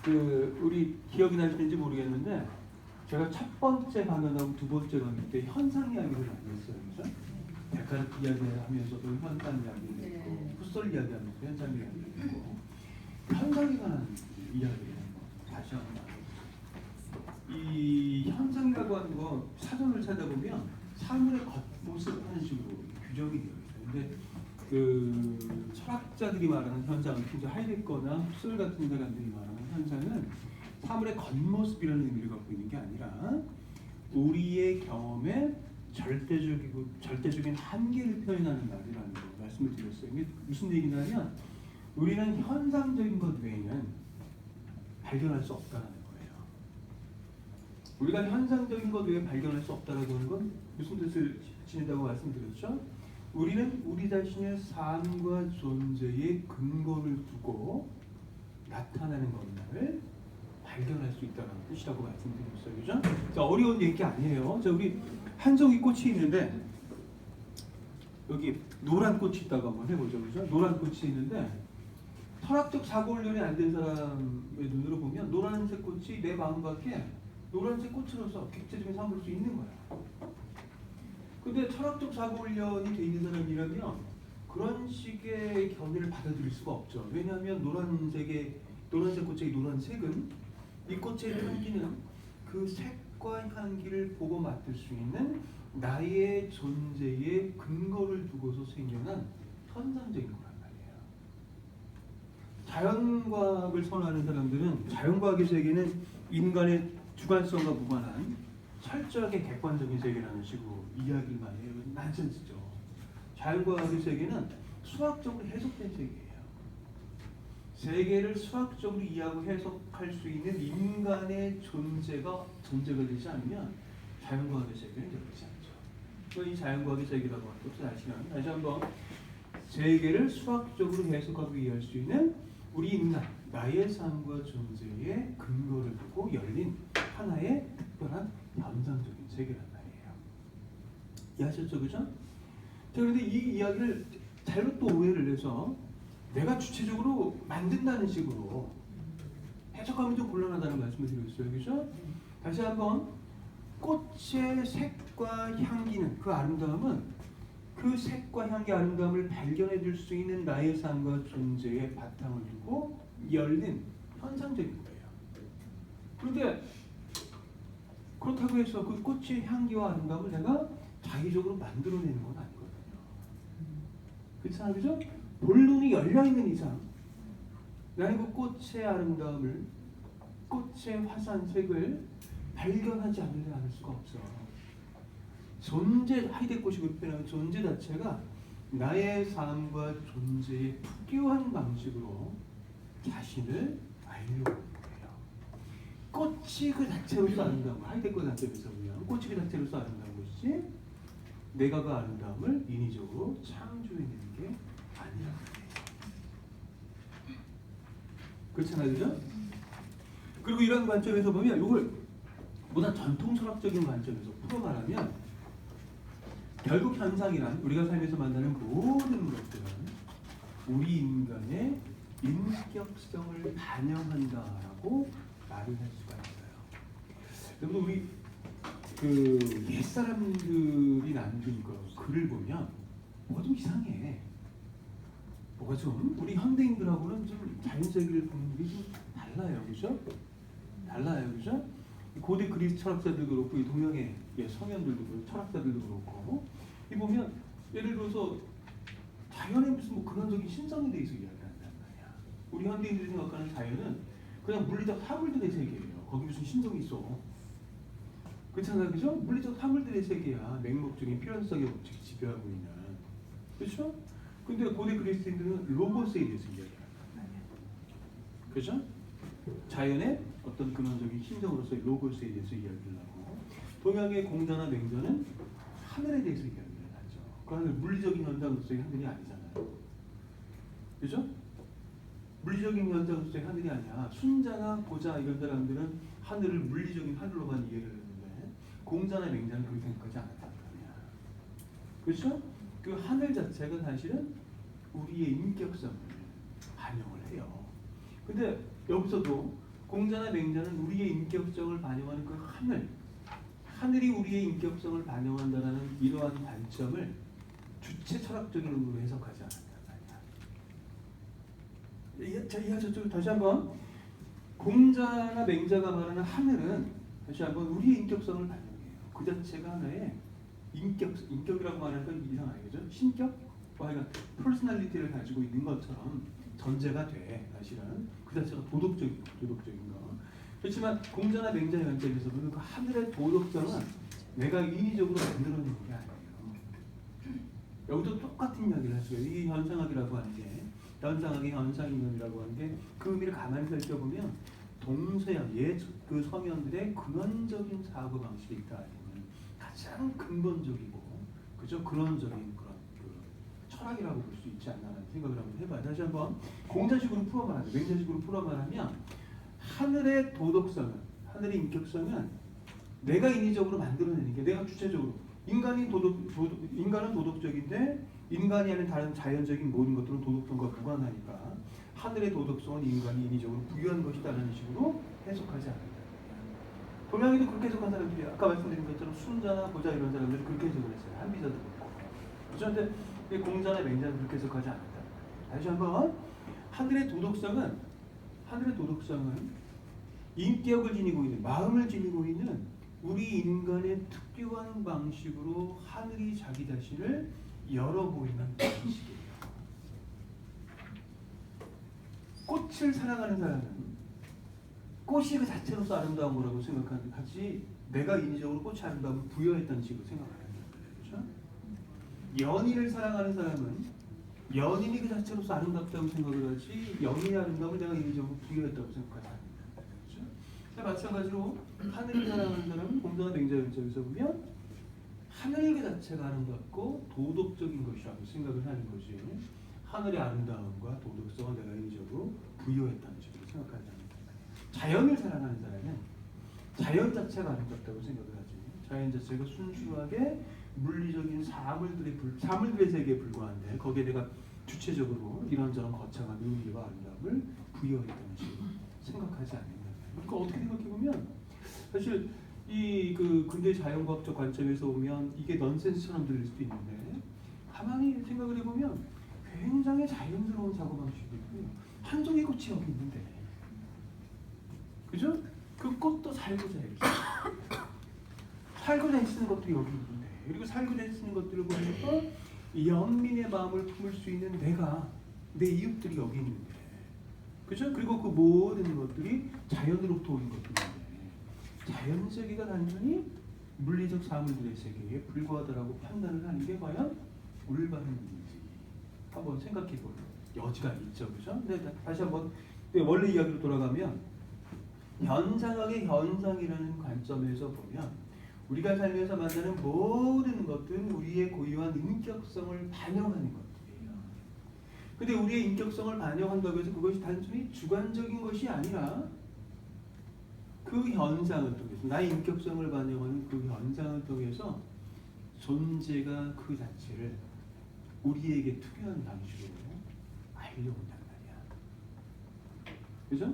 우리 기억이 나시는지 모르겠는데 제가 첫 번째 강연하고 두 번째 강연 때 현상 이야기를 많이 했어요. 그죠? 약간 이야기하면서도 현상 이야기를 했고 풋솔 이야기하면서 현상 이야기를 했고 현상에 관한 이야기를 다시 한번 나눠보죠. 이 현상이라고 하는 거 사전을 찾아보면 사물의 겉모습 하는 식으로 규정이 되어 있어요. 근데 철학자들이 말하는 현상은 이제 하이데거나 흡술 같은 사람들이 말하는 현상은 사물의 겉모습이라는 의미를 갖고 있는 게 아니라 우리의 경험에 절대적인 한계를 표현하는 말이라는 걸 말씀을 드렸어요. 이게 무슨 얘기냐면 우리는 현상적인 것 외에는 발견할 수 없다는 거예요. 우리가 현상적인 것 외에 발견할 수 없다라고 하는 건 무슨 뜻을 지닌다고 말씀드렸죠? 우리는 우리 자신의 삶과 존재의 근거를 두고 나타나는 것만을 발견할 수 있다는 뜻이라고 말씀드렸어요. 그죠? 자, 어려운 얘기 아니에요. 자, 우리 한 송이 꽃이 있는데 여기 노란 꽃이 있다고 한번 해보죠. 그죠? 노란 꽃이 있는데 철학적 사고 훈련이 안 된 사람의 눈으로 보면 노란색 꽃이 내 마음 밖에 노란색 꽃으로서 객체적인 사물일 수 있는 거야. 근데 철학적 사고 훈련이 돼 있는 사람이라면 그런 식의 견해를 받아들일 수가 없죠. 왜냐하면 노란색 꽃의 노란색은 이 꽃의 향기는 그 색과 향기를 보고 맡을 수 있는 나의 존재의 근거를 두고서 생겨난 현상적인 거란 말이에요. 자연과학을 선호하는 사람들은 자연과학의 세계는 인간의 주관성과 무관한 철저하게 객관적인 세계라는 식으로 이야기를 많이 해요. 난센스죠. 자연과학의 세계는 수학적으로 해석된 세계예요. 세계를 수학적으로 이해하고 해석할 수 있는 인간의 존재가 되지 않으면 자연과학의 세계는 열리지 않죠. 그러니까 이 자연과학의 세계라고 하는 것을 아시면 다시 한번 세계를 수학적으로 해석하고 이해할 수 있는 우리 인간, 나의 삶과 존재의 근거를 두고 열린 하나의 특별한 현상적인 세계란 말이에요. 이해하셨죠? 그죠? 자, 그런데 이 이야기를 잘못 또 오해를 해서 내가 주체적으로 만든다는 식으로 해석하면 좀 곤란하다는 말씀을 드렸어요. 그죠? 다시 한번 꽃의 색과 향기는 그 아름다움은 그 색과 향기 아름다움을 발견해 줄 수 있는 나의 삶과 존재의 바탕을 두고 열린 현상적인 거예요. 그런데 그렇다고 해서 그 꽃의 향기와 아름다움을 내가 자의적으로 만들어내는 건 아니거든요. 그렇잖아요, 그죠? 본론이 열려 있는 이상 나는 그 꽃의 아름다움을, 꽃의 화사한 색을 발견하지 않을 수가 없어. 하이데거시 표현하는 존재 자체가 나의 삶과 존재의 특유한 방식으로 자신을 알려고 하는 거예요. 꽃이 그 자체로서 아름다운 거, 하이데거 관점에서 보면 꽃이 그 자체로서 아름다운 것이지 내가 그 아름다움을 인위적으로 창조해내는 게 아니라는 거예요. 그렇잖아요, 그죠? 그리고 이런 관점에서 보면 이걸 보다 전통 철학적인 관점에서 풀어 말하면 결국 현상이란 우리가 삶에서 만나는 모든 것들은 우리 인간의 인격성을 반영한다라고 말을 할 수가 있어요. 여러분 우리 옛사람들이 남긴 글을 보면 뭐가 좀 이상해. 뭐가 좀 우리 현대인들하고는 좀 자연세계를 보는 게 좀 달라요. 그죠? 달라요. 그죠? 고대 그리스 철학자들도 그렇고 이 동양의 서면들도 그렇고 철학자들도 그렇고 이 보면 예를 들어서 자연에 무슨 뭐 근원적인 신성에 대해서 이야기한단 말이야. 우리 현대인들이 생각하는 자연은 그냥 물리적 사물들의 세계예요. 거기 무슨 신성이 있어. 그렇잖아요, 그죠? 물리적 사물들의 세계야. 맹목적인 필연성의 법칙이 지배하고 있는. 그렇죠? 근데 고대 그리스인들은 로고스에 대해서 이야기한단 말이야. 그죠? 자연의 어떤 근원적인 신성으로서의 로고스에 대해서 이야기를 하고 동양의 공자나 맹자는 하늘에 대해서 이야기를 하죠. 그 하늘 물리적인 현상으로서의 하늘이 아니잖아요. 그죠? 물리적인 현상으로서의 하늘이 아니야. 순자나 고자 이런 사람들은 하늘을 물리적인 하늘로만 이해를 했는데 공자나 맹자는 그렇게 생각하지 않았단 말이야. 그렇죠? 그 하늘 자체가 사실은 우리의 인격성을 반영을 해요. 근데 여기서도 공자나 맹자는 우리의 인격성을 반영하는 그 하늘이 우리의 인격성을 반영한다는 이러한 관점을 주체 철학적인 의미로 해석하지 않았단 말이야. 자, 이해하셨죠? 다시 한번 공자나 맹자가 말하는 하늘은 다시 한번 우리의 인격성을 반영해요. 그 자체가 하나의 인격이라고 말하는 건 이상하겠죠? 신격? 하여간 퍼스널리티를 가지고 있는 것처럼 전제가 돼. 사실은 그 자체가 도덕적인 거. 그렇지만 공자나 맹자의 관점에서 보면 그 하늘의 도덕성은 내가 인위적으로 만들어내는 게 아니에요. 여기도 똑같은 이야기를 할 수가 있어요. 이 현상학이라고 하는 게 현상학의 현상이론이라고 하는 게 그 의미를 가만히 살펴보면 동서양 그 서면들의 근원적인 사고 방식이 있다 아니면 가장 근본적이고 그죠 근원적인 그런 그 철학이라고 볼 수 있지 않나라는 생각을 한번 해봐요. 다시 한번 공자식으로 풀어 말하면 맹자식으로 풀어 말하면 하늘의 도덕성은 하늘의 인격성은 내가 인위적으로 만들어내는 게 내가 주체적으로 인간은 도덕적인데 인간이 하는 다른 자연적인 모든 것들은 도덕성과 무관하니까 하늘의 도덕성은 인간이 인위적으로 부여한 것이다라는 식으로 해석하지 않는다. 동양에도 그렇게 해석한 사람들이 아까 말씀드린 것처럼 순자나 보자 이런 사람들이 그렇게 해석을 했어요. 한비자도 그렇고. 그런데 공자나 맹자는 그렇게 해석하지 않는다. 다시 한번 하늘의 도덕성은 인격을 지니고 있는 마음을 지니고 있는 우리 인간의 특별한 방식으로 하늘이 자기 자신을 열어 보이는 방식이에요. 꽃을 사랑하는 사람은 꽃이 그 자체로서 아름다운 거라고 생각하는 같이 내가 인위적으로 꽃이 아름다움을 부여했다는 식으로 생각하는 거예요. 그렇죠? 연인을 사랑하는 사람은 연인이 그 자체로서 아름답다고 생각을 하지 연인의 아름다움을 내가 인위적으로 부여했다고 생각하지 않는다. 그렇죠? 마찬가지로 하늘을 사랑하는 사람은 공자나 맹자의 입장에서 보면 하늘 그 자체가 아름답고 도덕적인 것이라고 생각을 하는 것이 하늘의 아름다움과 도덕성을 내가 인위적으로 부여했다는 식으로 생각하지 않는다. 자연을 사랑하는 사람은 자연 자체가 아름답다고 생각을 하지 자연 자체가 순수하게 물리적인 사물들의 세계에 불과한데 거기에 내가 주체적으로 이런저런 거창한 의미와 아름다움을 부여했다는 식으로 생각하지 않는다. 그러니까 어떻게 생각해보면 사실 이 그 근대 자연과학적 관점에서 보면 이게 넌센스처럼 들릴 수도 있는데 가만히 생각을 해보면 굉장히 자연스러운 사고방식이고요. 한 종의 꽃이 여기 있는데 그죠? 그 꽃도 살고자 쓰는 것도 여기 있는데 그리고 살고자 쓰는 것들을 보면서 연민의 마음을 품을 수 있는 내 이웃들이 여기 있는데 그죠? 그리고 그 모든 것들이 자연으로부터 오는 것들인데 자연 세계가 단순히 물리적 사물들의 세계에 불과하다라고 판단을 하는 게 과연 올바른 일인지 한번 생각해 볼 여지가 있죠, 그죠? 근데 다시 한번 원래 이야기로 돌아가면 현상학의 현상이라는 관점에서 보면 우리가 살면서 만나는 모든 것들은 우리의 고유한 인격성을 반영하는 것들이에요. 근데 우리의 인격성을 반영한다고 해서 그것이 단순히 주관적인 것이 아니라 그 현상을 통해서 나의 인격성을 반영하는 그 현상을 통해서 존재가 그 자체를 우리에게 특유한 방식으로 알려온단 말이야. 그죠?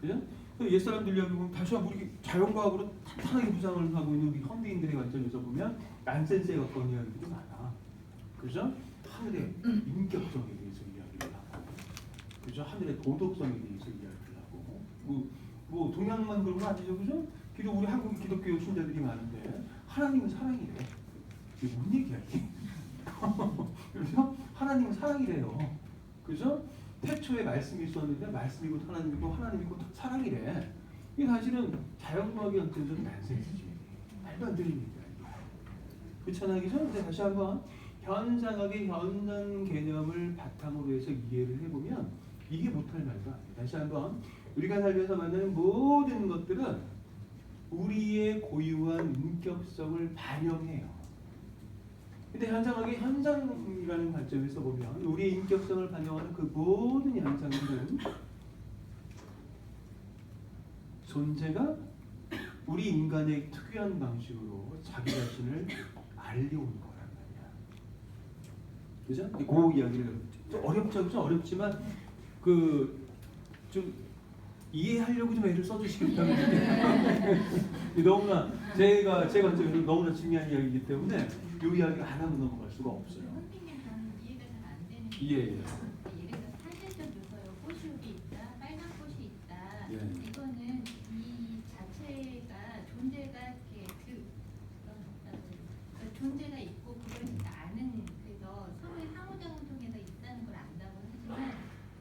그죠? 옛사람들 이야기 보면 다시 한번 우리 자연과학으로 탄탄하게 구상을 하고 있는 우리 현대인들의 관점에서 보면 난센스에 가까운 이야기도 많아. 그죠? 하늘의 인격성에 대해서 이야기를 하고, 그죠? 하늘의 도덕성에 대해서 이야기를 하고, 뭐 동양만 그런 거 아니죠, 그죠? 비록 우리 한국 기독교 신자들이 많은데 하나님은 사랑이래. 이게 뭔 얘기야 이게? 그래서 하나님은 사랑이래요. 그죠? 태초에 말씀이 있었는데 말씀이 곧 하나님이고 하나님이 곧 사랑이래. 이게 사실은 자연과학의 관점에서는 난센스지. 말도 안 되는 얘기야. 그렇잖아요, 그죠? 근데 다시 한번 현상학의 현상 개념을 바탕으로 해서 이해를 해보면 이게 못할 말도 아니에요. 다시 한번 우리가 살면서 만나는 모든 것들은 우리의 고유한 인격성을 반영해요. 근데 현상학의 현상이라는 관점에서 보면 우리의 인격성을 반영하는 그 모든 현상들은 존재가 우리 인간의 특유한 방식으로 자기 자신을 알려오는 거란 말이야. 그죠? 그 이야기를 좀 어렵죠, 좀 어렵지만 좀 이해하려고 좀 애를 써주시기 바랍니다. 너무나 제가 제 관점에서 너무나 중요한 이야기이기 때문에 이 이야기 안 하고 넘어갈 수가 없어요. 선생님 저는 이해가 잘 안 되는 게 예. 예를 들어 사실적 요소요. 꽃이 여기 있다, 빨간 꽃이 있다. 예. 이거는 이 자체가 존재가 이렇게 존재가 있고 그걸 아는 그래서 서로의 상호작용에서 있다는 걸 안다고 하지만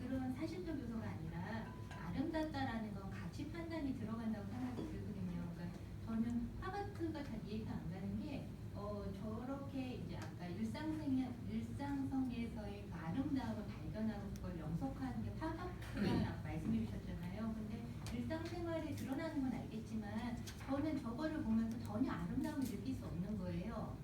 그런 사실적 요소가 아니라 아름답다라는 건 가치 판단이 들어간다고 생각이 들거든요. 그러니까 저는 화가트가 잘 이해가 안 가는 게 저렇게 이제 아까 일상성에서의 그 아름다움을 발견하고 그걸 영속하는 게 화가트라고 말씀해 주셨잖아요. 근데 일상생활에 드러나는 건 알겠지만 저는 저거를 보면서 전혀 아름다움을 느낄 수 없는 거예요.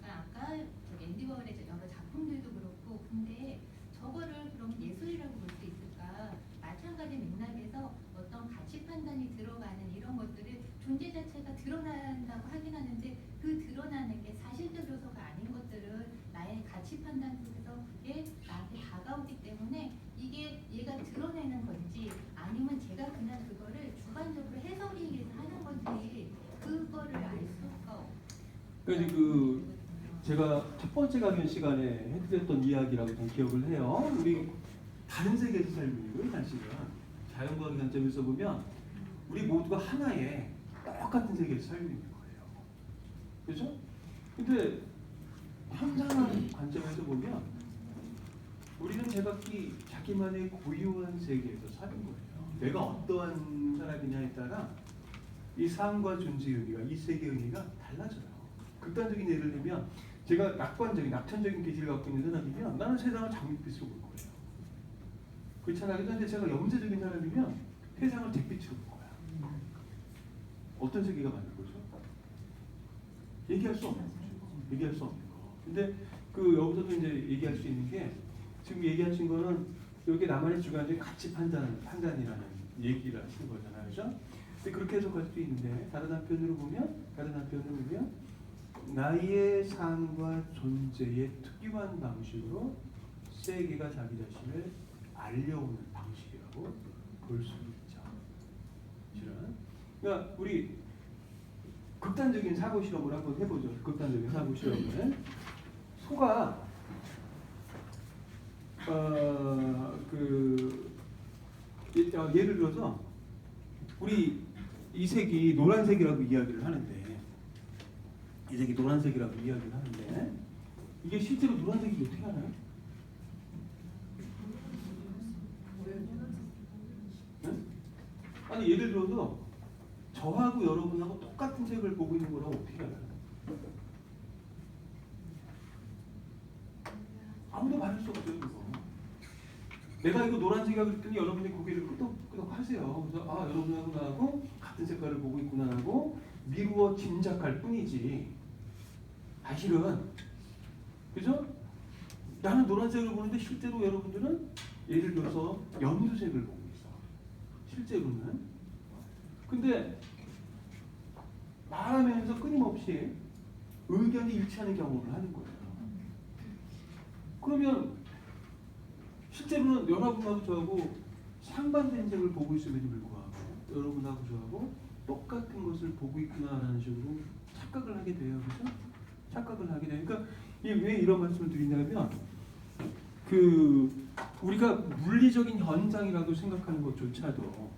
그러니까 아까 앤디 워홀의 여러 작품들도 그렇고 근데 저거를 그럼 예술이라고 볼 수 있을까? 마찬가지 맥락에서 어떤 가치 판단이 들어가는 이런 것들을 존재 자체가 드러난다고 하긴 하는데 그 드러나는 게 사실적 요소가 아닌 것들은 나의 가치 판단 속에서 그게 나한테 다가오기 때문에 이게 얘가 드러내는 건지 아니면 제가 그냥 그거를 주관적으로 해석이 위해서 하는 건지 그거를 알 수가 없어요. 그러니까 그 제가 첫 번째 강연 시간에 해드렸던 이야기라고 좀 기억을 해요. 우리 다른 세계에서 살고 있는 거예요, 사실은. 자연과학 관점에서 보면 우리 모두가 하나의 똑같은 세계에서 살고 있는 거예요. 그렇죠? 근데 현상학 관점에서 보면 우리는 제각기 자기만의 고유한 세계에서 사는 거예요. 내가 어떠한 사람이냐에 따라 이 삶과 존재의 의미가, 이 세계의 의미가 달라져요. 극단적인 예를 들면 제가 낙천적인 기질을 갖고 있는 사람이면 나는 세상을 장밋빛으로 볼 거예요. 그렇잖아요. 그런데 제가 염세적인 사람이면 세상을 잿빛으로 볼 거야. 어떤 세계가 맞는 거죠? 얘기할 수 없는 거죠. 얘기할 수 없는 거. 근데 그 여기서도 이제 얘기할 수 있는 게 지금 얘기하신 거는 여기 나만의 주관적인 가치 판단이라는 얘기를 하시는 거잖아요. 그죠? 근데 그렇게 해석할 수도 있는데 다른 한편으로 보면 나의 삶과 존재의 특유한 방식으로 세계가 자기 자신을 알려오는 방식이라고 볼 수 있죠. 실은. 그러니까 우리 극단적인 사고 실험을 한번 해보죠. 극단적인 사고 실험을 소가 예를 들어서 우리 이 색이 노란색이라고 이야기를 하는데 이 색이 노란색이라고 이야기를 하는데 이게 실제로 노란색이 어떻게 하나요? 네? 아니 예를 들어서 저하고 여러분하고 똑같은 색을 보고 있는 거라고 어떻게 알아요? 아무도 말할 수 없어요. 그거. 내가 이거 노란색이라고 그랬더니 여러분이 고개를 끄덕끄덕 하세요. 그래서 아 여러분하고 나하고 같은 색깔을 보고 있구나 하고 미루어 짐작할 뿐이지 사실은 그죠? 나는 노란색을 보는데 실제로 여러분들은 예를 들어서 연두색을 보고 있어. 실제로는. 근데 말하면서 끊임없이 의견이 일치하는 경험을 하는 거예요. 그러면 실제로는 여러분하고 저하고 상반된 색을 보고 있음에도 불구하고 여러분하고 저하고 똑같은 것을 보고 있구나라는 식으로 착각을 하게 돼요. 그렇죠? 착각을 하게 돼요. 그러니까 왜 이런 말씀을 드리냐면 우리가 물리적인 현상이라고 생각하는 것조차도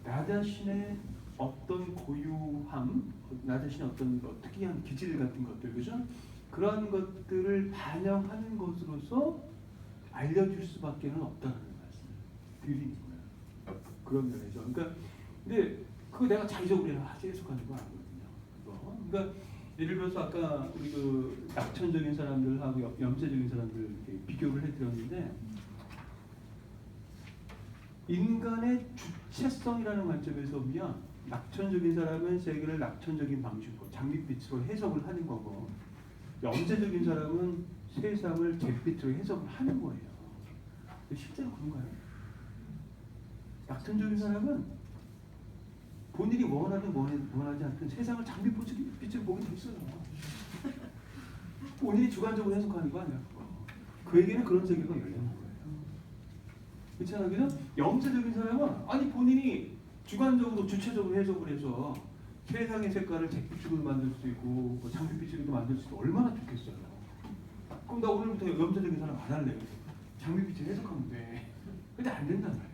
나 자신의 어떤 고유함, 나 자신의 어떤 특이한 기질 같은 것들, 그죠? 그런 것들을 반영하는 것으로서 알려줄 수밖에 없다는 말씀을 드리는 거예요. 그런 면에서. 그러니까 근데 그거 내가 자의적으로 해석하는 거 아니거든요. 그거. 그러니까 예를 들어서 아까 우리 그 낙천적인 사람들하고 염세적인 사람들 이렇게 비교를 해드렸는데 인간의 주체성이라는 관점에서 보면 낙천적인 사람은 세계를 낙천적인 방식으로 장밋빛으로 해석을 하는 거고 염세적인 사람은 세상을 잿빛으로 해석을 하는 거예요. 실제로 그런가요? 낙천적인 사람은 본인이 원하든 원하지 않든 세상을 장밋빛으로 보게 돼 있어요. 본인이 주관적으로 해석하는 거 아니야. 그에게는 그런 세계가 열리는 거예요. 그렇잖아, 그죠? 영재적인 사람은 아니 본인이 주관적으로 주체적으로 해석을 해서 세상의 색깔을 잿빛으로 만들 수 있고 뭐 장밋빛으로도 만들 수 있고 얼마나 좋겠어요. 그럼 나 오늘부터 영재적인 사람 안 할래. 장밋빛을 해석하면 돼. 근데 안 된단 말이에요.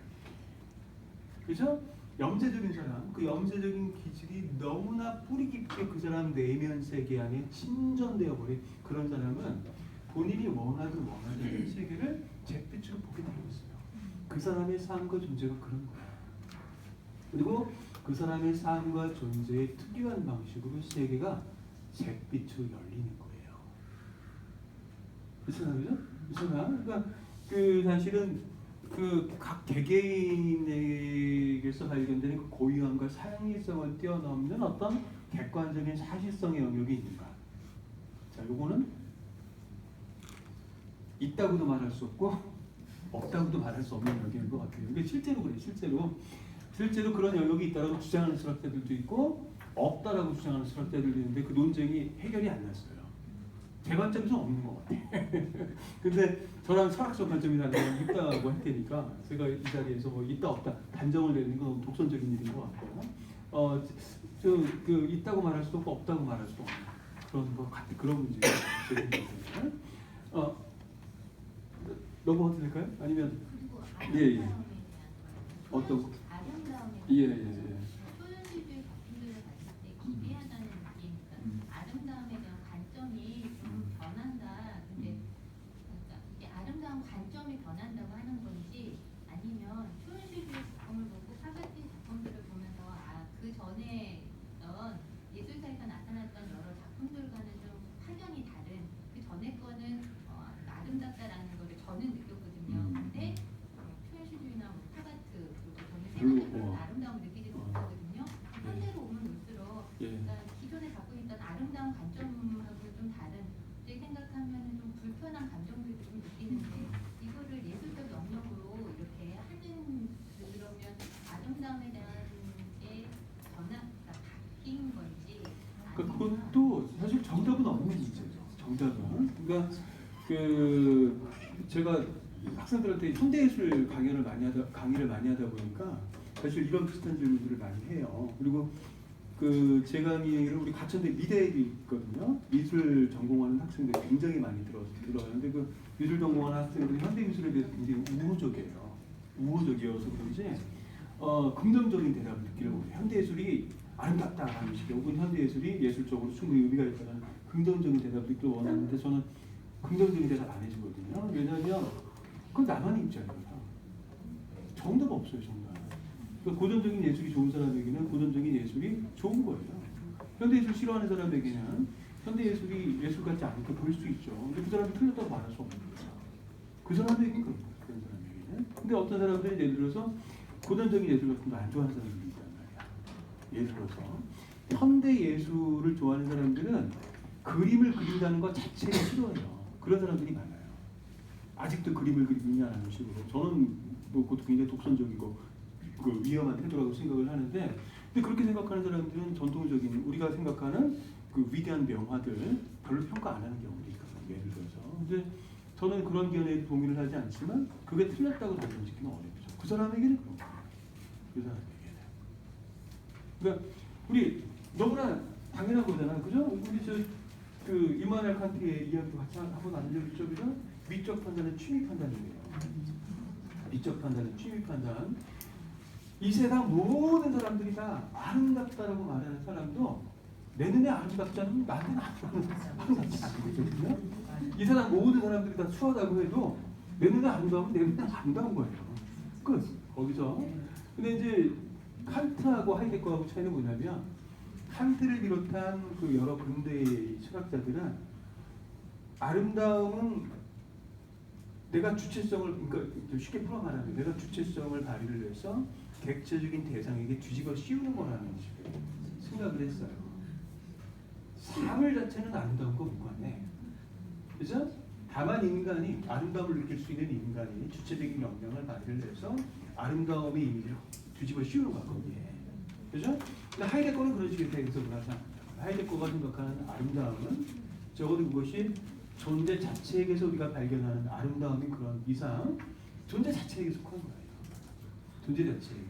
그죠? 염세적인 사람, 그 염세적인 기질이 너무나 뿌리 깊게 그 사람 내면 세계 안에 침전되어 버린 그런 사람은 본인이 원하든 원하는 세계를 잿빛으로 보게 되어 있어요. 그 사람의 삶과 존재가 그런 거예요. 그리고 그 사람의 삶과 존재의 특유한 방식으로 세계가 잿빛으로 열리는 거예요. 그렇잖아요, 그죠? 그렇잖아요. 그러니까 그 사실은 그 각 개개인에게서 발견되는 그 고유함과 사양일성을 뛰어넘는 어떤 객관적인 사실성의 영역이 있는가? 자, 요거는 있다고도 말할 수 없고 없다고도 말할 수 없는 영역인 것 같아요. 이게 실제로 그래요. 실제로 그런 영역이 있다고 주장하는 수학자들도 있고 없다라고 주장하는 수학자들도 있는데 그 논쟁이 해결이 안 났어요. 제 관점에서 없는 것 같아요. 근데 저랑 철학적 관점이라는 건 있다고 할 테니까 제가 이 자리에서 뭐 있다 없다 단정을 내리는 건 독선적인 일인 것 같고 그 있다고 말할 수도 없고 없다고 말할 수도 없는 그런 것 같은 그런 문제가 넘어가도 될까요? 아니면 그리고 예, 예. 아름다움에 대한 거. 어떤 거? 아름다움에 예. 소현시주의 작품들을 봤을 때 기괴하다는 느낌, 아름다움에 대한 관점이 좀 변한다. 근데 그러니까 이게 아름다운 관점이 변한다고 하는 건지 아니면 소현시주의 작품을 보고 파가티 작품들을 보면서 그 전에 있던 예술사에서 나타났던 여러 작품들과는 좀 확연히 다른 그 전에 거는 아름답다라는 거를 저는 느꼈거든요. 근데 표현시주의나 뭐 파가트 그리고 저는 생각해보면 아름다움을 느끼지 못하거든요. 현대로 오면 올수록 그러니까 기존에 갖고 있던 아름다운 관점하고 좀 다른 제 생각하면 좀 불편한 감정들을 좀 느끼는데 이거를 예술적 영역으로 이렇게 하는 그러면 아름다움에 대한 게 변화가 바뀐 건지 그러니까 그것도 사실 정답은 없는 문제죠. 정답은. 그러니까 그 제가 학생들한테 현대예술 강의를 많이 하다 보니까 사실 이런 비슷한 질문들을 많이 해요. 그리고 그 제 강의를 우리 가천대 미대에도 있거든요. 미술 전공하는 학생들이 굉장히 많이 들어요. 근데 그 미술 전공하는 학생들이 현대미술에 대해서 굉장히 우호적이에요. 우호적이어서 그런지 긍정적인 대답을 느끼려고 해요. 현대예술이 아름답다라는 식의 혹은 현대예술이 예술적으로 충분히 의미가 있다는 긍정적인 대답을 듣기 원하는데 저는 긍정적인 대답 안 해주거든요. 왜냐하면 그건 나만의 입장이에요. 정답 없어요, 정답. 그러니까 고전적인 예술이 좋은 사람에게는 고전적인 예술이 좋은 거예요. 현대예술 싫어하는 사람에게는 현대예술이 예술 같지 않게 보일 수 있죠. 근데 그 사람이 틀렸다고 말할 수 없는 거죠. 그 사람에게는 그런 거예요. 그런 사람에게는. 근데 어떤 사람들이 예를 들어서 고전적인 예술 같은 거 안 좋아하는 사람들이 있단 말이야. 예를 들어서 현대 예술을 좋아하는 사람들은 그림을 그린다는 것 자체를 싫어해요. 그런 사람들이 많아요. 아직도 그림을 그리느냐는 식으로. 저는 뭐 그것도 굉장히 독선적이고 그 위험한 태도라고 생각을 하는데, 근데 그렇게 생각하는 사람들은 전통적인 우리가 생각하는 그 위대한 명화들 별로 평가 안 하는 경우도 있거든요. 예를 들어서. 근데 저는 그런 견해에 동의를 하지 않지만 그게 틀렸다고 단정짓기는 어렵죠. 그 사람에게는 그런 거예요. 그 사람에게는. 그러니까 우리 너무나 당연한 거잖아요, 그죠? 우리 그 이마누엘 칸트의 이야기도 같이 한번 알려주죠, 그죠? 미적 판단은 취미 판단이에요. 미적 판단은 취미 판단. 이 세상 모든 사람들이 다 아름답다라고 말하는 사람도 내 눈에 아름답지 않으면 나한테는 아름답지 않거든요. 이 세상 모든 사람들이 다 추하다고 해도 내 눈에 아름다우면 내 눈에 아름다운 거예요. 끝. 거기서. 근데 이제 칸트하고 하이데거하고 차이는 뭐냐면 칸트를 비롯한 그 여러 근대의 철학자들은 아름다움은 내가 주체성을, 그러니까 쉽게 풀어 말하면 내가 주체성을 발휘를 해서 객체적인 대상에게 뒤집어 씌우는 거라는 식으로 생각을 했어요. 사물 자체는 아름다운 거 무관해. 그죠? 다만 인간이 아름다움을 느낄 수 있는 인간이 주체적인 역량을 발휘를 해서 아름다움의 이미지를 뒤집어 씌우는 거거든요. 그죠? 근데 하이데거는 그런 식의 해석을 하지 않는다. 하이데거가 생각하는 아름다움은 적어도 그것이 존재 자체에게서 우리가 발견하는 아름다움인 그런 이상 존재 자체에게 속한 거예요. 존재 자체에게.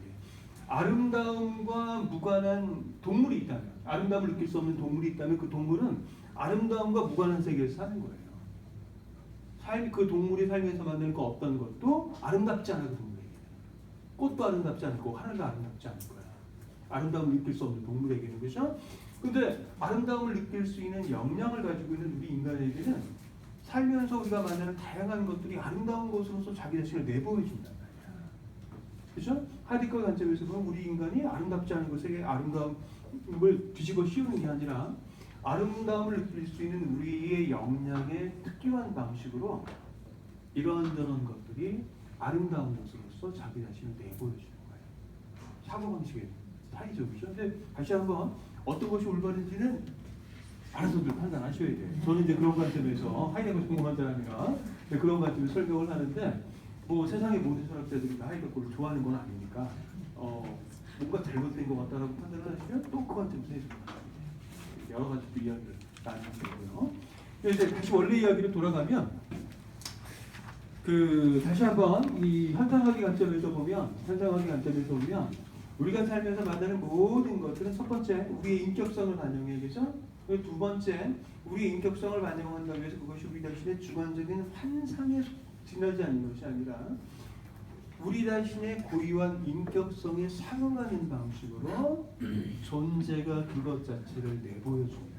아름다움과 무관한 동물이 있다면, 아름다움을 느낄 수 없는 동물이 있다면 그 동물은 아름다움과 무관한 세계에서 사는 거예요. 그 동물이 살면서 만드는 그 어떤 것도 아름답지 않아. 그 동물에게는 꽃도 아름답지 않고 하늘도 아름답지 않을 거야. 아름다움을 느낄 수 없는 동물에게는. 그렇죠? 근데 아름다움을 느낄 수 있는 역량을 가지고 있는 우리 인간에게는 살면서 우리가 만나는 다양한 것들이 아름다운 것으로서 자기 자신을 내보여준단 말이야. 그렇죠? 하이데거의 관점에서 보면 우리 인간이 아름답지 않은 것에게 아름다움을 뒤집어 씌우는 게 아니라 아름다움을 느낄 수 있는 우리의 역량의 특별한 방식으로 이런저런 것들이 아름다운 것으로서 자기 자신을 내보여주는 거예요. 사고방식의 차이죠. 그렇죠? 근데 다시 한번 어떤 것이 올바른지는 알아서들 판단하셔야 돼요. 저는 이제 그런 관점에서 하이데거 전공한 사람이라 그런 관점에서 설명을 하는데 뭐 세상의 모든 철학자들이 다 하이데거를 좋아하는 건 아니니까 뭔가 잘못된 것 같다라고 판단을 하시면 또 그 관점에서 해석합니다. 여러 가지 또 이야기를 나누게 되고요. 이제 다시 원래 이야기로 돌아가면 다시 한번 이 현상학의 관점에서 보면 우리가 살면서 만나는 모든 것들은 첫 번째 우리의 인격성을 반영해 계죠. 두 번째 우리의 인격성을 반영한다고 해서 그것이 우리 자신의 주관적인 환상에 지나지 않는 것이 아니라 우리 자신의 고유한 인격성에 상응하는 방식으로 존재가 그것 자체를 내보여줍니다.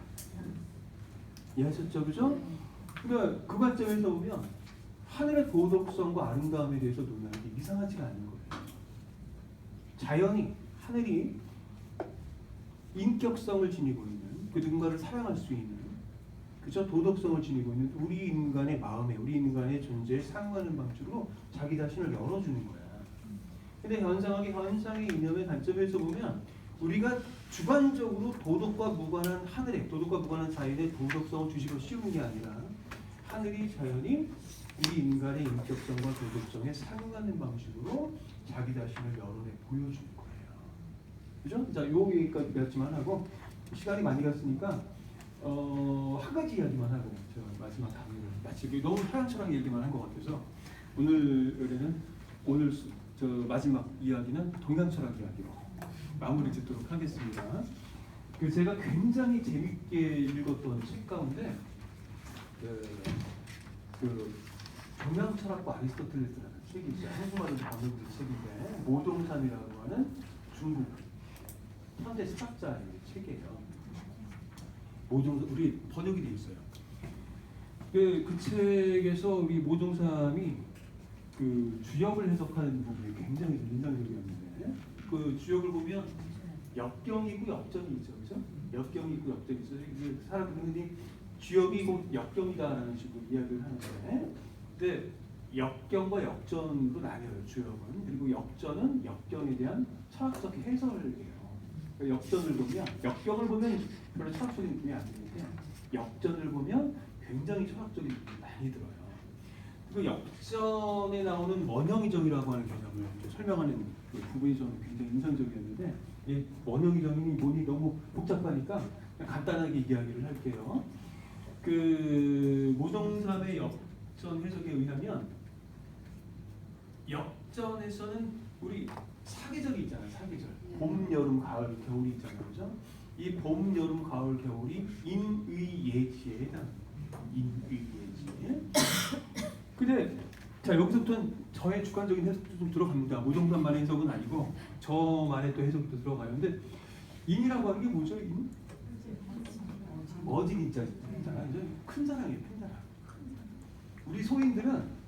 이해하셨죠? 그죠? 그러니까 그 관점에서 보면 하늘의 도덕성과 아름다움에 대해서 논하는 게 이상하지가 않은 거예요. 자연이, 하늘이 인격성을 지니고 있는 그 누군가를 사랑할 수 있는 그죠? 도덕성을 지니고 있는 우리 인간의 마음에, 우리 인간의 존재에 상응하는 방식으로 자기 자신을 열어주는 거야. 근데 현상의 이념의 관점에서 보면 우리가 주관적으로 도덕과 무관한 도덕과 무관한 자연의 도덕성을 뒤집어 씌우는 게 아니라 하늘이 자연이 우리 인간의 인격성과 도덕성에 상응하는 방식으로 자기 자신을 여론에 보여주는 거예요. 그죠? 자, 요 얘기까지만 하고 시간이 많이 갔으니까 한 가지 이야기만 하고 제가 마지막 강의를 마치고 너무 철학철학 얘기만 한 것 같아서 오늘 저 마지막 이야기는 동양철학 이야기로 마무리 짓도록 하겠습니다. 제가 굉장히 재밌게 읽었던 책 가운데 동양철학과 아리스토텔레스라는 책이 있어요. 한국말로 번역된 책인데 모종삼이라고 하는 중국 현대 수학자의 책이에요. 우리 번역이 돼 있어요. 그 책에서 우리 모종삼이 주역을 해석하는 부분이 굉장히 인상적이었는데 그 주역을 보면 역경이고 역전이 있죠, 그렇죠? 역경이 있고 역전이 있어요. 사람들은 흔히 주역이 곧 역경이다라는 식으로 이야기를 하는데, 근데 역경과 역전으로 나뉘어요. 주역은. 그리고 역전은 역경에 대한 철학적 해설을 해요. 역경을 보면 별로 철학적인 느낌이 안 드는데 역전을 보면 굉장히 철학적인 느낌이 많이 들어요. 그 역전에 나오는 원형이정이라고 하는 개념을 설명하는 그 부분이 저는 굉장히 인상적이었는데 이 원형이정이 뭐니 너무 복잡하니까 그냥 간단하게 이야기를 할게요. 모종삼의 역전 해석에 의하면 역전에서는 우리 사계절이 있잖아요. 사계절. 봄, 여름, 가을, 겨울이 있잖아요. 그죠? 이 봄, 여름, 가을, 겨울이 인의예지에 해당합니다. 인의예지. 근데 자 여기서부터는 저의 주관적인 해석도 좀 들어갑니다. 모종삼만의 해석은 아니고 저만의 또 해석도 들어가요. 근데 인이라고 하는 게 뭐죠? 인? 어진 인자잖아요. 큰 사랑이에요. 큰 사랑. 우리 소인들은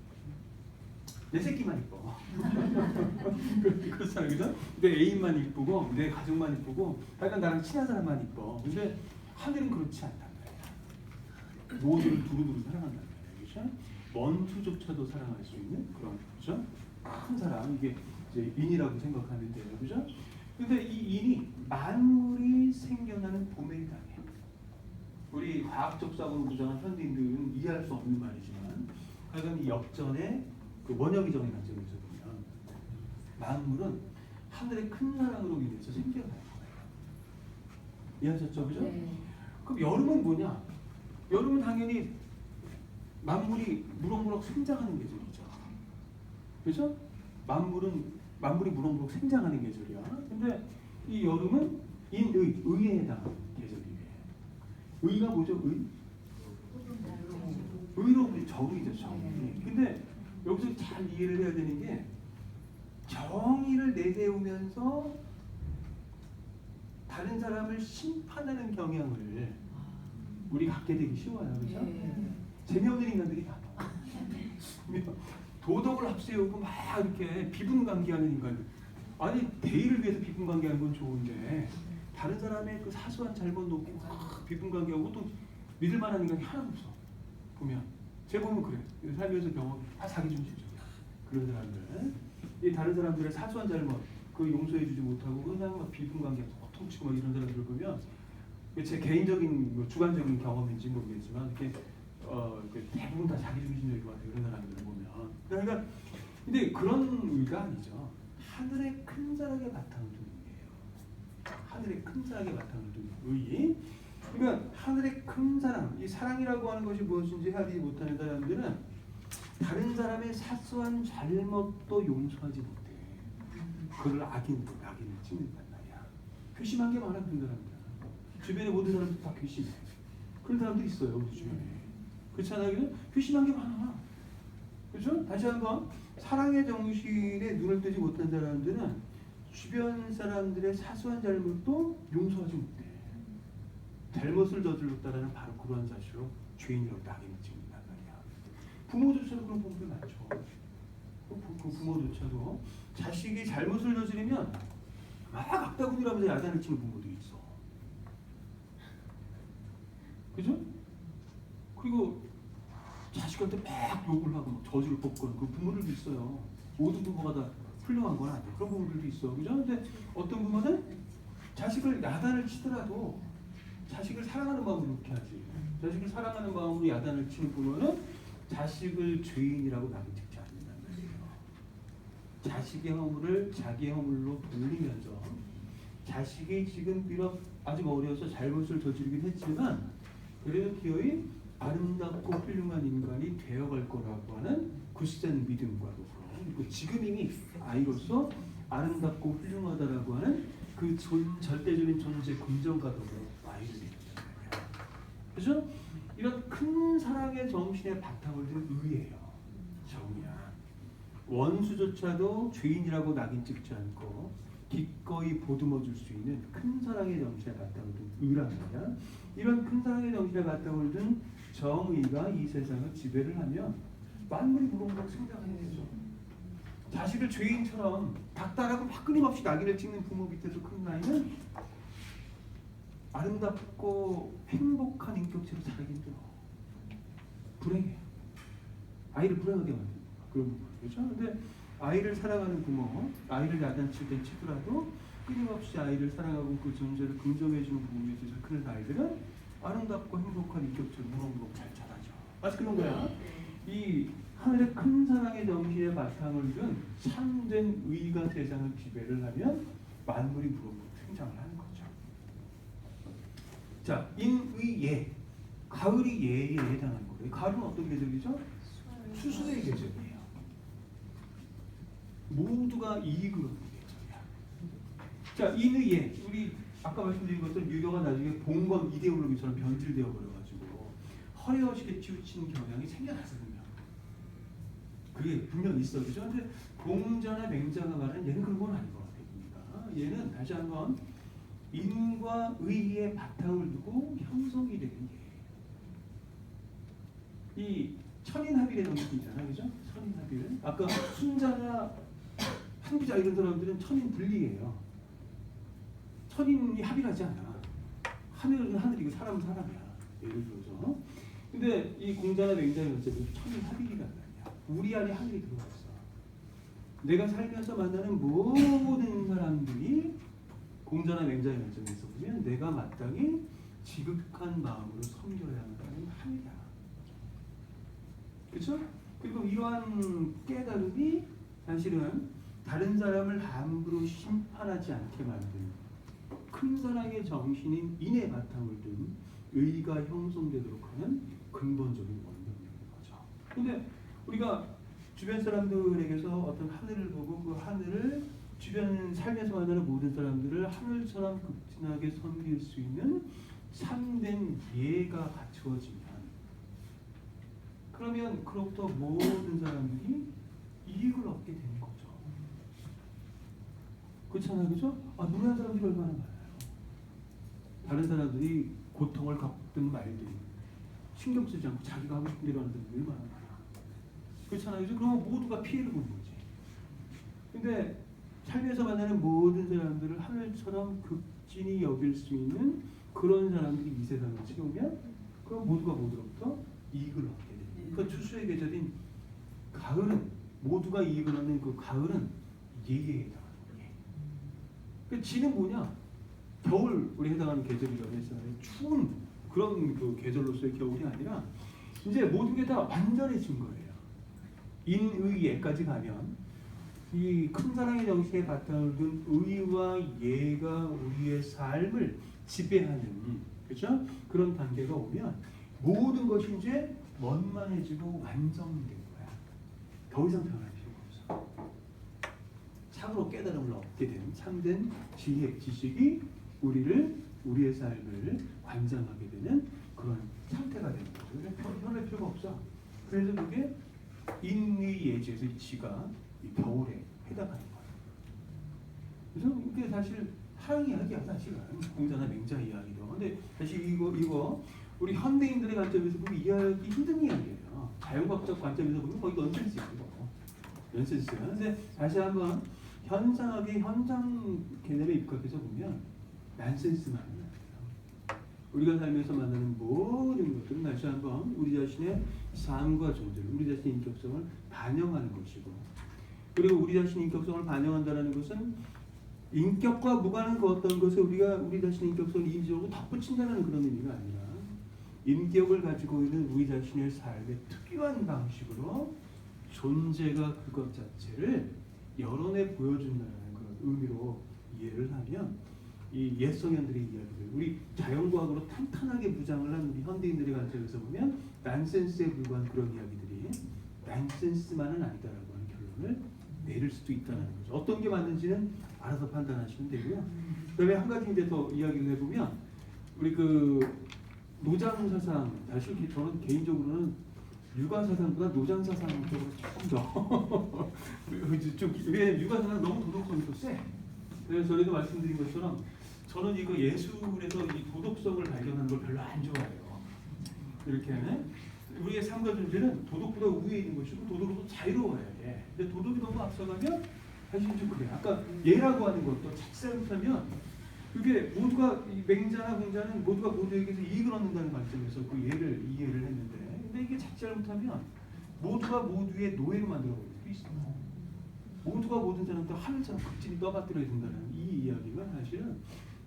내 새끼만 이뻐. 그렇잖아요. 그죠? 내 애인만 이쁘고 내 가족만 이쁘고 약간 나랑 친한 사람만 이뻐. 근데 하늘은 그렇지 않단 말이야. 모두를 두루두루 사랑한단 말이야. 그렇죠? 원수조차도 사랑할 수 있는 그런 그렇죠? 큰 사랑 이게 이제 인이라고 생각하면 돼요. 그죠? 근데 이 인이 만물이 생겨나는 봄에 해당해요. 우리 과학적 사고로 주장한 현대인들은 이해할 수 없는 말이지만 하여간 이 역전의 원형이정의 관점에서 보면 만물은 하늘의 큰 사랑으로 인해서 생겨나는 거예요. 이해하셨죠? 그죠? 네. 그럼 여름은 뭐냐? 여름은 당연히 만물이 무럭무럭 성장하는 계절이죠. 그렇죠? 만물이 무럭무럭 생장하는 계절이야. 근데 이 여름은 의에 해당하는 계절이에요. 의가 뭐죠? 의로 정의죠, 정의. 근데 여기서 잘 이해를 해야 되는 게 정의를 내세우면서 다른 사람을 심판하는 경향을 우리 갖게 되기 쉬워요, 그렇죠? 재미없는 인간들이 많아. 도덕을 앞세우고 막 이렇게 비분관계하는 인간들. 아니 대의를 위해서 비분관계하는 건 좋은데 다른 사람의 그 사소한 잘못 놓고 막 비분관계하고 또 믿을 만한 인간이 하나도 없어. 보면 제 보면 그래. 살면서 경험 다 자기 중심적이야. 그런 사람들. 이 다른 사람들의 사소한 잘못 그 용서해주지 못하고 그냥 막 비분관계하고 통치고 막 이런 사람들 보면 제 개인적인 뭐 주관적인 경험인지 모르겠지만 이렇게 대부분 다 자기 중심적인 것 같아요. 그런 사람들을 보면. 그러니까 근데 그런 의가 아니죠. 하늘의 큰 사랑의 바탕을 두는 거예요. 하늘의 큰 사랑의 바탕을 두는 의. 그러니까 하늘의 큰 사랑, 이 사랑이라고 하는 것이 무엇인지 헤아리지 못하는 사람들은 다른 사람의 사소한 잘못도 용서하지 못해. 그걸 악인을 찍는단 말이야. 괘씸한 게 많아 그런 사람들. 주변에 모든 사람들 다 괘씸해. 그런 사람들이 있어요 우리 주변에. 그렇지 않아요? 괘씸한 게 많아. 그렇죠? 다시 한번 사랑의 정신에 눈을 뜨지 못한 사람들은 주변 사람들의 사소한 잘못도 용서하지 못해. 잘못을 저질렀다라는 바로 그러한 사실로 죄인이라고 낙인을 찍는단 말이야. 부모조차도 그런 부모들 많죠. 그 부모조차도 자식이 잘못을 저지르면 막 악다구니라면서 야단을 치는 부모들이 있어. 그죠? 그리고 자식한테 막 욕을 하고 막 저주를 뽑고 그 부모들도 있어요. 모든 부모가 다 훌륭한 건 아니에요. 그런 부모들도 있어. 그죠? 근데 어떤 부모는 자식을 야단을 치더라도 자식을 사랑하는 마음으로 그렇게 하지. 자식을 사랑하는 마음으로 야단을 치는 부모는 자식을 죄인이라고 낙인 찍지 않는다는 거예요. 자식의 허물을 자기의 허물로 돌리면서 자식이 지금 비록 아직 어려서 잘못을 저지르긴 했지만 그래도 기어이 아름답고 훌륭한 인간이 되어갈 거라고 하는 굳센 믿음과 그리고 지금 이미 아이로서 아름답고 훌륭하다라고 하는 그 절대적인 존재 긍정과 더불어 아이를 믿는다. 그렇죠? 이런 큰 사랑의 정신의 바탕을 둔 의예요. 정이야. 원수조차도 죄인이라고 낙인 찍지 않고 기꺼이 보듬어 줄 수 있는 큰 사랑의 정신의 바탕을 둔 의란 말이야. 이런 큰 사랑의 정신의 바탕을 둔 정의가 이 세상을 지배를 하면 만물이 무럭무럭 생장하게 되죠. 자식을 죄인처럼 닥달하고 막 끊임없이 낙인을 찍는 부모 밑에서 큰 아이는 아름답고 행복한 인격체로 자라기 힘들어. 불행해. 아이를 불행하게 만드는 거야. 그런 부분. 그렇죠? 근데 아이를 사랑하는 부모, 아이를 야단칠 땐 치더라도 끊임없이 아이를 사랑하고 그 존재를 긍정해주는 부모 밑에서 크는 아이들은 아름답고 행복한 인격체로 무럭무럭 잘 자라죠. 맞아, 그런 거야. 이 하늘의 큰 사랑의 정신의 바탕을 둔 참된 의가 세상을 지배를 하면 만물이 무럭무럭 생장을 하는 거죠. 자, 인의예. 가을이 예에 해당하는 거예요. 가을은 어떤 계절이죠? 추수의 계절이에요. 모두가 이익을 얻는 계절이야. 자, 인의예. 우리 아까 말씀드린 것처럼 유교가 나중에 봉건 이데올로기처럼 변질되어 버려가지고 허례허식에 치우치는 경향이 생겨났거든요. 그게 분명 있어, 그죠? 근데 공자나 맹자가 말하는 얘는 그런 건 아닌 것 같아요. 얘는 다시 한번 인과 의의 바탕을 두고 형성이 되는 게 이 천인합일의 정신이잖아요, 그죠? 천인합일. 아까 순자나 한부자 이런 사람들은 천인 분리예요. 천인이 합일하지 않아. 하늘은 하늘이고 사람은 사람이야. 예를 들어서. 근데 이 공자나 맹자는 어쨌든 천인 합일이란 말이야. 우리 안에 하늘이 들어가 있어. 내가 살면서 만나는 모든 사람들이 공자나 맹자의 관점에서 보면 내가 마땅히 지극한 마음으로 섬겨야 한다는 하늘이야. 그렇죠? 그리고 이러한 깨달음이 사실은 다른 사람을 함부로 심판하지 않게 만드는 큰 사랑의 정신인 인의 바탕을 둔 의가 형성되도록 하는 근본적인 원동력인 거죠. 근데 우리가 주변 사람들에게서 어떤 하늘을 보고 그 하늘을 주변 삶에서 만나는 모든 사람들을 하늘처럼 극진하게 섬길 수 있는 참된 예가 갖추어지면, 그러면 그로부터 모든 사람들이 이익을 얻게 되는 거죠. 그렇잖아요, 그죠? 노래하는 사람들이 얼마나 많아요. 다른 사람들이 고통을 겪든 말든 신경 쓰지 않고 자기가 하고 싶은 대로 하는 사람들이 얼마나 많아. 그렇잖아요, 그죠? 그러면 모두가 피해를 보는 거지. 근데 삶에서 만나는 모든 사람들을 하늘처럼 극진히 여길 수 있는 그런 사람들이 이 세상을 채우면, 그럼 모두가 모두로부터 이익을 얻게 됩니다. 그러니까 추수의 계절인 가을은, 모두가 이익을 얻는 그 가을은 예에 해당하는 거예요. 그 지는 뭐냐? 겨울, 우리 해당하는 계절이라고 했잖아요. 추운 그런 그 계절로서의 겨울이 아니라 이제 모든 게 다 완전해진 거예요. 인의예까지 가면 이 큰 사랑의 정신에 바탕을 둔 의와 예가 우리의 삶을 지배하는, 그렇죠? 그런 단계가 오면 모든 것이 이제 원만해지고 완성된 거야. 더 이상 변할 필요가 없어. 참으로 깨달음을 얻게 된 참된 지혜, 지식이 우리의 삶을 관장하게 되는 그런 상태가 되는 거죠. 그래서 변할 필요가 없어. 그래서 그게 인의예제에서 지가 이 겨울에 해당하는 거예요. 그래서 이게 사실 사랑 이야기야, 사실은 공자나 맹자 이야기도. 근데 사실 이거 우리 현대인들의 관점에서 보면 이해하기 힘든 이야기예요. 자연과학적 관점에서 보면 거의 넌센스예요. 넌센스야. 근데 다시 한번 현상학의 현상 개념에 입각해서 보면 난센스만 아니에요. 우리가 살면서 만나는 모든 것들은 다시 한번 우리 자신의 삶과 존재, 우리 자신의 인격성을 반영하는 것이고, 그리고 우리 자신의 인격성을 반영한다는 것은 인격과 무관한 그 어떤 것에 우리가 우리 자신의 인격성을 임시적으로 덧붙인다는 그런 의미가 아니라, 인격을 가지고 있는 우리 자신의 삶의 특유한 방식으로 존재가 그것 자체를 여론에 보여준다는 그런 의미로 이해를 하면, 이 옛성현들의 이야기들, 우리 자연과학으로 탄탄하게 무장을 한 우리 현대인들의 관점에서 보면 난센스에 불과한 그런 이야기들이 난센스만은 아니다라고 하는 결론을 내릴 수도 있다는 거죠. 어떤 게 맞는지는 알아서 판단하시면 되고요. 그다음에 한 가지 이제 더 이야기를 해보면, 우리 그 노장 사상, 사실 저는 개인적으로는 육아 사상보다 노장 사상 쪽으로 조금 더 왜 육아 사상 너무 도덕성이 또 세. 그래서 전에도 말씀드린 것처럼 저는 이거 예술에서 이 도덕성을 발견하는 걸 별로 안 좋아해요. 이렇게 우리의 삶과 존재는 도덕보다 우위에 있는 것이고 도덕으로 자유로워야 돼. 근데 도덕이 너무 앞서가면 사실 좀 그래. 아까 예라고 하는 것도 자칫 잘못하면 그게 모두가 맹자나 공자는 모두가 모두에게서 이익을 얻는다는 관점에서 그 예를 이해를 했는데, 근데 이게 자칫 잘못하면 모두가 모두의 노예로 만들어 버릴 수 있어요. 모두가 모든 사람들 하늘처럼 극진히 떠받들어야 된다는 이 이야기가 사실은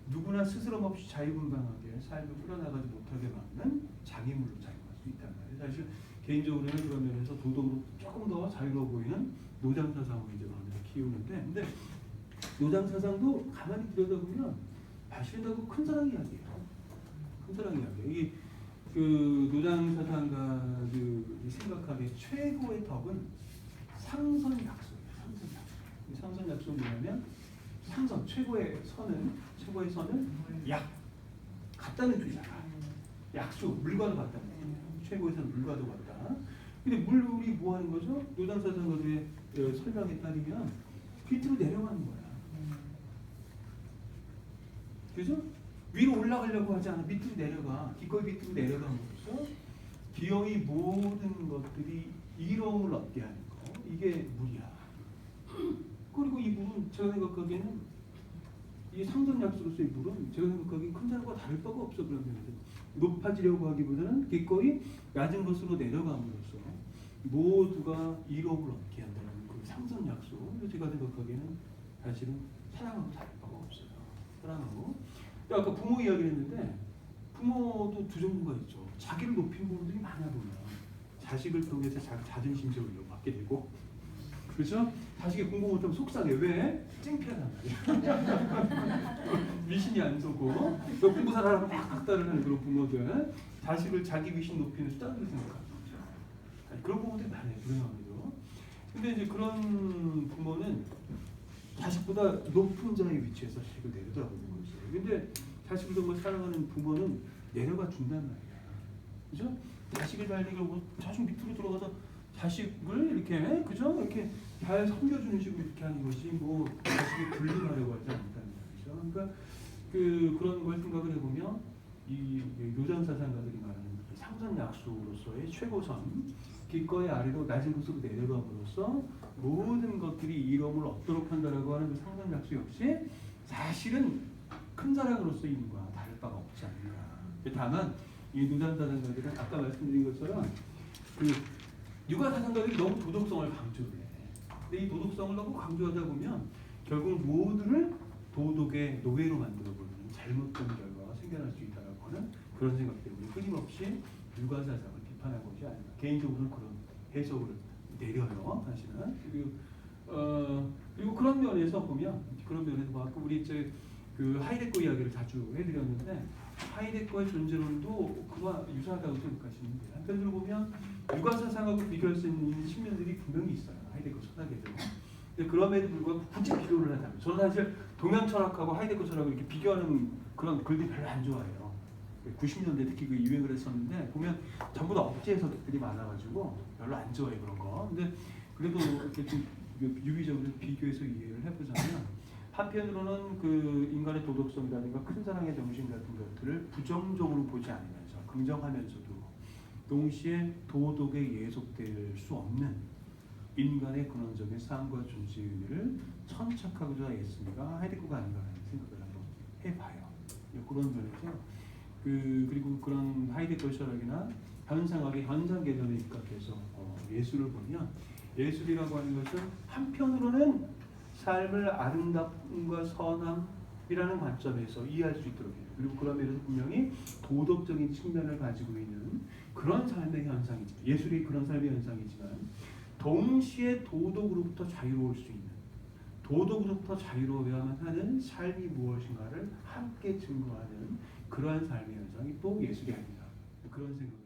누구나 스스럼 없이 자유분방하게 삶을 끌어나가지 못하게 막는 장애물로 작용할 수 있단 말이에요. 사실 개인적으로는 그런 면에서 도덕으로 조금 더 자유로워 보이는 노장 사상을 이제 마음에서 키우는데, 근데 노장 사상도 가만히 들여다보면 사실은 큰 사랑 이야기예요. 큰 사랑 이야기. 그 노장 사상가들이 생각하기에 최고의 덕은 상선약소예요. 상선약소. 상선약소는 뭐냐면 상선, 최고의 선은 약, 같다는 뜻이잖아. 약수, 물과도 같다는 뜻이에요. 최고의 선, 물과도 같다. 근데 물이 뭐 하는 거죠? 노장 사상가들의 설명에 따르면 밑으로 내려가는 거야. 그죠? 위로 올라가려고 하지 않아. 밑으로 내려가. 기꺼이 밑으로 내려감으로써 기어이 모든 것들이 이로움을 얻게 하는 거. 이게 물이야. 그리고 이 물은 제가 생각하기에는 이 상선약수로서의 물은 제가 생각하기에 큰 산과 다를 바가 없어. 그러면 높아지려고 하기보다는 기꺼이 낮은 곳으로 내려감으로써 모두가 이로움을 얻게 한다는 그 상선약수. 제가 생각하기에는 사실은 사랑하고 다를 바가 없어요. 사랑하고. 아까 부모 이야기를 했는데 부모도 두 종류가 있죠. 자기를 높인 부모들이 많아 보면 자식을 통해서 자존심을 받게 되고, 그렇죠? 자식이 공부 못하면 속상해. 왜? 창피하단 말이야. 위신이 안 서고 너 공부 잘하라고 막 박달을 하는 그런 부모들, 자식을 자기 위신 높이는 수단으로 생각하는 거죠. 그런 부모들이 많아요. 불행합니다. 근데 이제 그런 부모는 자식보다 높은 자의 위치에서 자식을 내려다보는 거죠. 근데 자식을 정말 사랑하는 부모는 내려가 준단 말이야. 그죠? 자식을 달리고 자식 밑으로 들어가서 자식을 이렇게 그죠? 이렇게 잘 섬겨주는 식으로 이렇게 하는 것이 뭐 자식이 군림하려고 하지 않는다는 말이죠. 그러니까 그런 걸 생각을 해보면 이 요전 사상가들이 말하는 상선 약속으로서의 최고선 기꺼이 아래로 낮은 곳으로 내려감으로써 모든 것들이 이름을 얻도록 한다라고 하는 그 상선 약속 역시 사실은 큰 사랑으로서 있는 거와 다를 바가 없지 않는가. 다만 이 누단 사상가들은 아까 말씀드린 것처럼 그 육아 사상가들이 너무 도덕성을 강조를 해. 근데 이 도덕성을 너무 강조하다 보면 결국 모두를 도덕의 노예로 만들어버리는 잘못된 결과가 생겨날 수 있다라고 하는 그런 생각 때문에 끊임없이 육아 사상을 비판하고 있지 않나. 개인적으로는 그런 해석을 내려요, 사실은. 그리고 그런 면에서 보면 아까 우리 이제 그 하이데거 이야기를 자주 해드렸는데 하이데거의 존재론도 그와 유사하다고 생각하시면 돼요. 한편으로 보면 육아 사상하고 비교할 수 있는 측면들이 분명히 있어요. 하이데거 철학에도. 근데 그럼에도 불구하고 굳이 비교를 하자면 저는 사실 동양 철학하고 하이데거 철학을 이렇게 비교하는 그런 글들 별로 안 좋아해요. 90년대 특히 그 유행을 했었는데 보면 전부 다 억지 해석들이 많아가지고 별로 안 좋아해 그런 거. 근데 그래도 이렇게 좀 유기적으로 비교해서 이해를 해보자면 한편으로는 그 인간의 도덕성이라든가 큰 사랑의 정신 같은 것들을 부정적으로 보지 않으면서 긍정하면서도 동시에 도덕에 예속될 수 없는 인간의 근원적인 삶과 존재의 의미를 천착하고자 했으니까 하이데거가 아닌가라는 생각을 한번 해봐요. 그런 면에서 그리고 그런 하이데거 철학이나 현상학의 현상 개념에 입각해서 예술을 보면 예술이라고 하는 것은 한편으로는 삶을 아름다움과 선함이라는 관점에서 이해할 수 있도록 해요. 그리고 그런 면에서 분명히 도덕적인 측면을 가지고 있는 그런 삶의 현상이지만 예술이 그런 삶의 현상이지만 동시에 도덕으로부터 자유로울 수 있는 도덕으로부터 자유로워야만 하는 삶이 무엇인가를 함께 증거하는 그러한 삶의 현상이 또 예술이 아닌가 그런 생각을